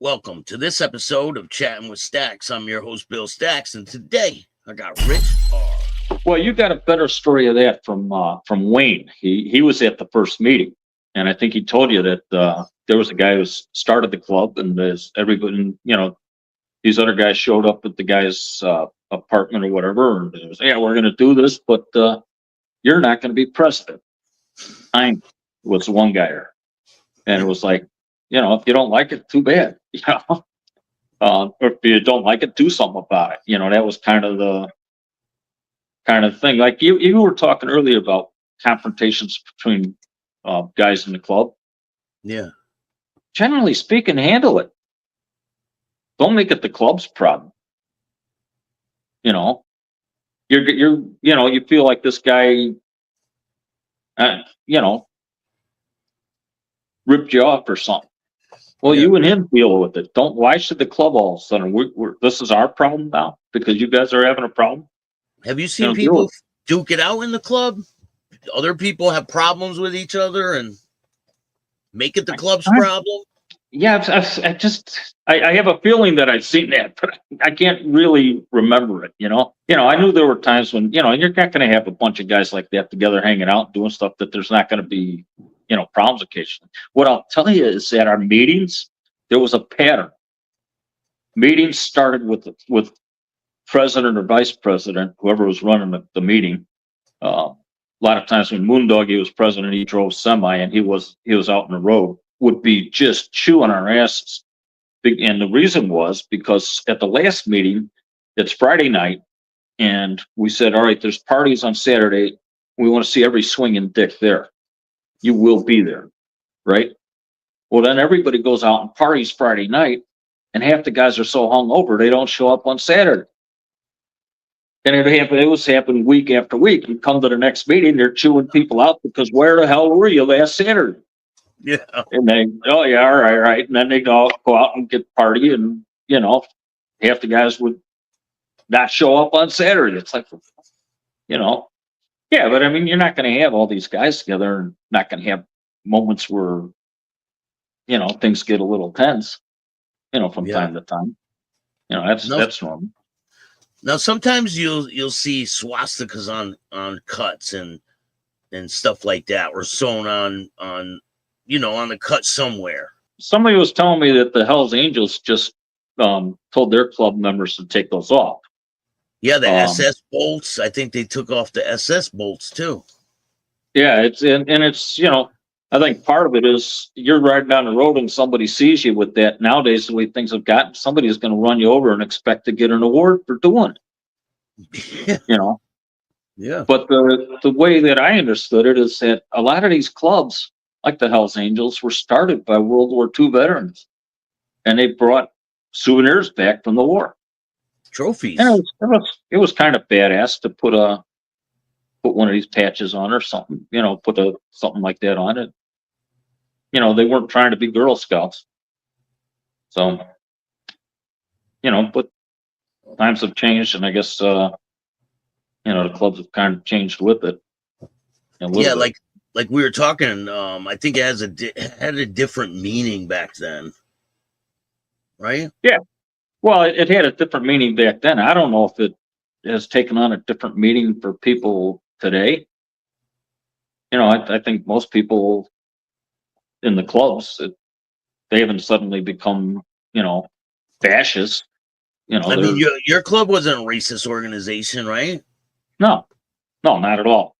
Welcome to this episode of Chatting with Stacks. I'm your host, Bill Stacks, and today I got Rich R. Well, you got a better story of that from Wayne. He was at the first meeting, and I think he told you that there was a guy who started the club, and there's everybody, these other guys showed up at the guy's apartment or whatever, and it was, yeah, we're going to do this, but you're not going to be president. I was one guy there, and it was like, if you don't like it, too bad. Or if you don't like it, do something about it. That was kind of the thing. Like you were talking earlier about confrontations between guys in the club. Yeah. Generally speaking, handle it. Don't make it the club's problem. You feel like this guy, ripped you off or something. Well, you and him deal with it. Why should the club all of a sudden, this is our problem now because you guys are having a problem? Have you seen people duke it out in the club? Other people have problems with each other and make it the club's problem? Yeah, I have a feeling that I've seen that, but I can't really remember it, I knew there were times when, you're not going to have a bunch of guys like that together hanging out doing stuff that there's not going to be, problems occasionally. What I'll tell you is that our meetings, there was a pattern. Meetings started with president or vice president, whoever was running the meeting. A lot of times when Moondoggy was president, he drove semi and he was out on the road, would be just chewing our asses. And the reason was because at the last meeting, it's Friday night, and we said, all right, there's parties on Saturday. We want to see every swinging dick there. You will be there, right? Well, then everybody goes out and parties Friday night, and half the guys are so hungover they don't show up on Saturday. And it was happening week after week. You come to the next meeting, they're chewing people out because where the hell were you last Saturday? Yeah. And they, oh yeah, all right. And then they'd all go out and get party, and half the guys would not show up on Saturday. It's like, yeah, but I mean, you're not going to have all these guys together and not going to have moments where, things get a little tense, from time to time. That's normal. Now, sometimes you'll see swastikas on cuts and stuff like that, or sewn on the cut somewhere. Somebody was telling me that the Hells Angels just told their club members to take those off. Yeah, the SS bolts. I think they took off the SS bolts too. Yeah, it's I think part of it is you're riding down the road and somebody sees you with that. Nowadays, the way things have gotten, somebody is going to run you over and expect to get an award for doing it. Yeah. But the way that I understood it is that a lot of these clubs, like the Hells Angels, were started by World War II veterans, and they brought souvenirs back from the war. Trophies. And it was kind of badass to put one of these patches on or something, put something like that on it. They weren't trying to be Girl Scouts. So, but times have changed, and I guess, the clubs have kind of changed with it. Yeah, like we were talking, I think it had a different meaning back then. Right? Yeah. Well, it had a different meaning back then. I don't know if it has taken on a different meaning for people today. I think most people in the clubs, they haven't suddenly become, fascists. I mean, your club wasn't a racist organization, right? No, not at all.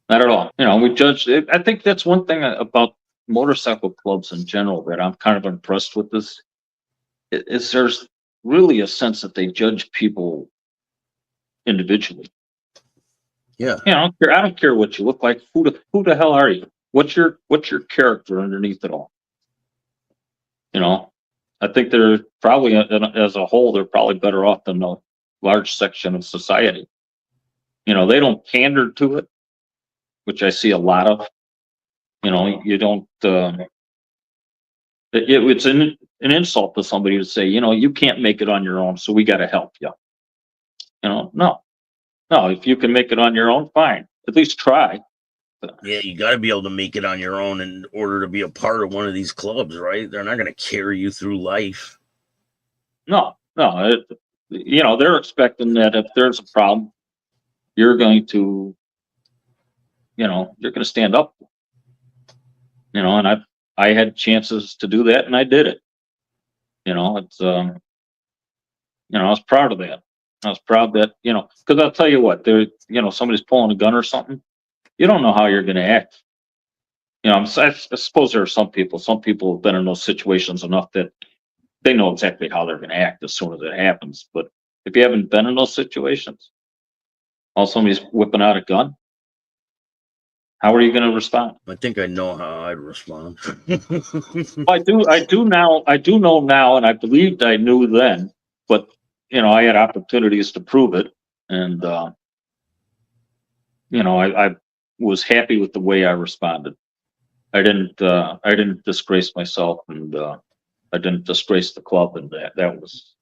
Not at all. We judge. I think that's one thing about motorcycle clubs in general that I'm kind of impressed with this. Is there's really a sense that they judge people individually. Yeah. I don't care what you look like. Who the hell are you? What's your character underneath it all? I think they're probably, as a whole, they're probably better off than a large section of society. They don't pander to it, which I see a lot of. You don't. It's an insult to somebody to say, you can't make it on your own, so we got to help you. No. If you can make it on your own, fine. At least try. Yeah, you got to be able to make it on your own in order to be a part of one of these clubs, right? They're not going to carry you through life. No, they're expecting that if there's a problem, you're going to, you're going to stand up. And I had chances to do that, and I did it. It's I was proud of that. I was proud that because I'll tell you what, somebody's pulling a gun or something. You don't know how you're going to act. I suppose there are some people. Some people have been in those situations enough that they know exactly how they're going to act as soon as it happens. But if you haven't been in those situations, while somebody's whipping out a gun, how are you going to respond? I think I know how I'd respond. I do know now, and I believed I knew then, but I had opportunities to prove it, and I was happy with the way I responded. I didn't disgrace myself, and I didn't disgrace the club, and that was,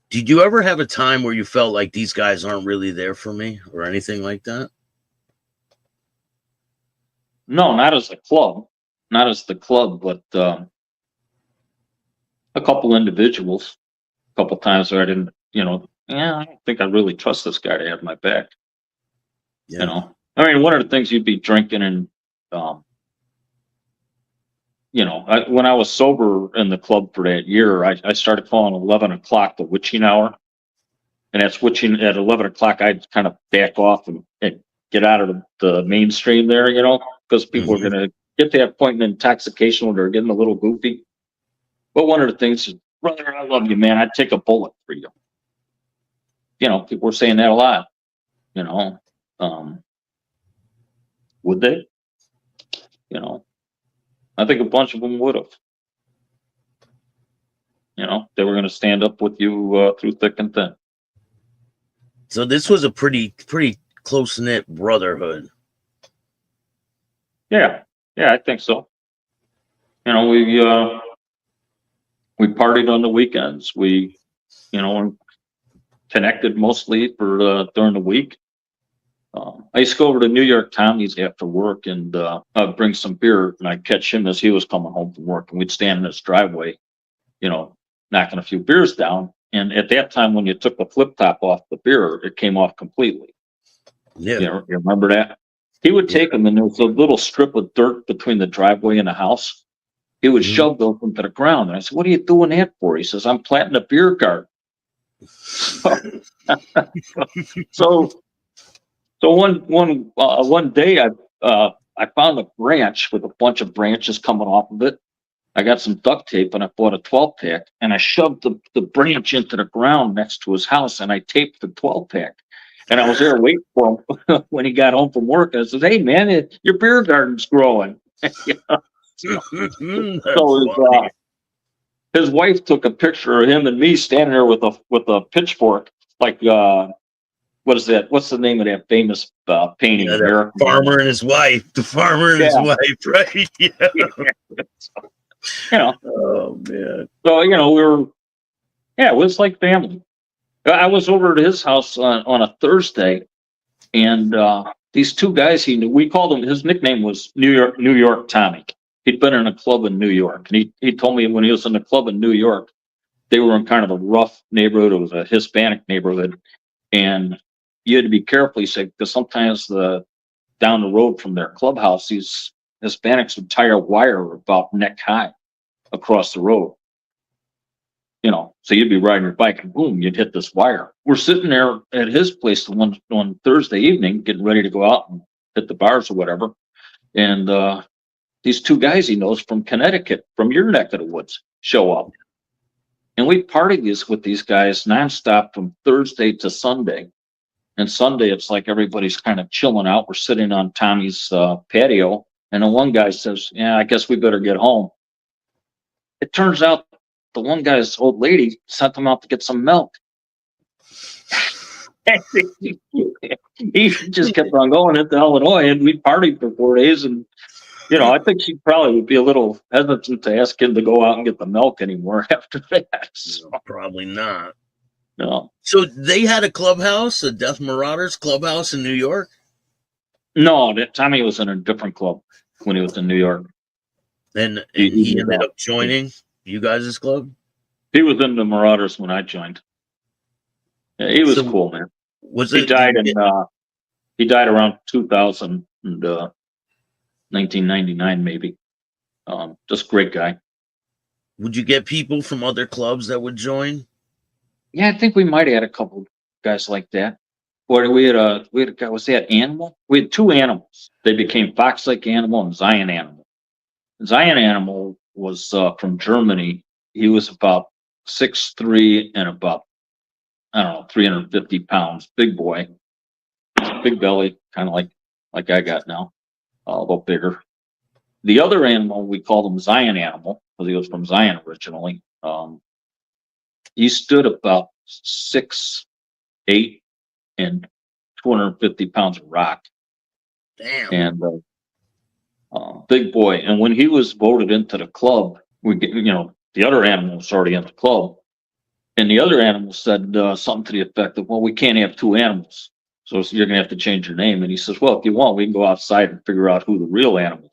Did you ever have a time where you felt like these guys aren't really there for me or anything like that? No, not as the club, but a couple individuals, a couple times where I didn't, I don't think I really trust this guy to have my back. Yeah. I mean, one of the things you'd be drinking and, when I was sober in the club for that year, I started calling 11 o'clock the witching hour. And that's witching at 11 o'clock. I'd kind of back off and get out of the mainstream there, because people are going to get to that point in intoxication when they're getting a little goofy. But one of the things is, brother, I love you, man. I'd take a bullet for you. People were saying that a lot, would they? I think a bunch of them would have. They were going to stand up with you through thick and thin. So this was a pretty close-knit brotherhood. Yeah, I think so. We partied on the weekends. We, connected mostly for during the week. I used to go over to New York Tommy's after work, and I'd bring some beer, and I'd catch him as he was coming home from work, and we'd stand in his driveway, knocking a few beers down. And at that time, when you took the flip top off the beer, it came off completely. Yeah. You remember that? He would take them, and there was a little strip of dirt between the driveway and the house. He would shove those into the ground. And I said, "What are you doing that for?" He says, "I'm planting a beer garden." So one day I found a branch with a bunch of branches coming off of it. I got some duct tape, and I bought a 12-pack, and I shoved the branch into the ground next to his house, and I taped the 12-pack. And I was there waiting for him when he got home from work. And I said, "Hey, man, your beer garden's growing." So his wife took a picture of him and me standing there with a pitchfork, like what is that? What's the name of that famous painting? Yeah, the farmer and his wife. The farmer and his wife, right? Yeah. Oh man. So we were, it was like family. I was over at his house on a Thursday, and these two guys he knew, we called him. His nickname was New York Tommy. He'd been in a club in New York, and he told me when he was in the club in New York, they were in kind of a rough neighborhood. It was a Hispanic neighborhood, and you had to be careful, he said, because sometimes down the road from their clubhouse, these Hispanics would tie a wire about neck high across the road. So you'd be riding your bike and boom, you'd hit this wire. We're sitting there at his place one Thursday evening, getting ready to go out and hit the bars or whatever. And these two guys he knows from Connecticut, from your neck of the woods, show up. And we partied with these guys nonstop from Thursday to Sunday. And Sunday, it's like everybody's kind of chilling out. We're sitting on Tommy's patio. And then one guy says, "Yeah, I guess we better get home." It turns out the one guy's old lady sent him out to get some milk. He just kept on going into Illinois, and we partied for 4 days. And, I think she probably would be a little hesitant to ask him to go out and get the milk anymore after that. So. Probably not. No. So they had a clubhouse, a Death Marauders clubhouse in New York? No, that Tommy was in a different club when he was in New York. And He he was ended up joining you guys' club. he was in the Marauders when I joined. Yeah, he was So cool, man. was He it? Did died you in get, he died around 2000 and 1999 maybe. Just great guy. would you get people from other clubs that would join? Yeah, I think we might have had a couple guys like that. Or we had a guy, was that Animal? We had two animals. They became Fox Lake Animal and Zion Animal. Zion Animal was from Germany. He was about 6'3" and about, I don't know, 350 pounds. Big boy, big belly, kind of like I got now, a little bigger. The other animal, we called him Zion Animal because he was from Zion originally. He stood about 6'8" and 250 pounds of rock, Damn. and big boy. And when he was voted into the club, the other animal was already in the club, and the other animal said something to the effect of, "Well, we can't have two animals, so you're gonna have to change your name." And he says, "Well, if you want, we can go outside and figure out who the real animal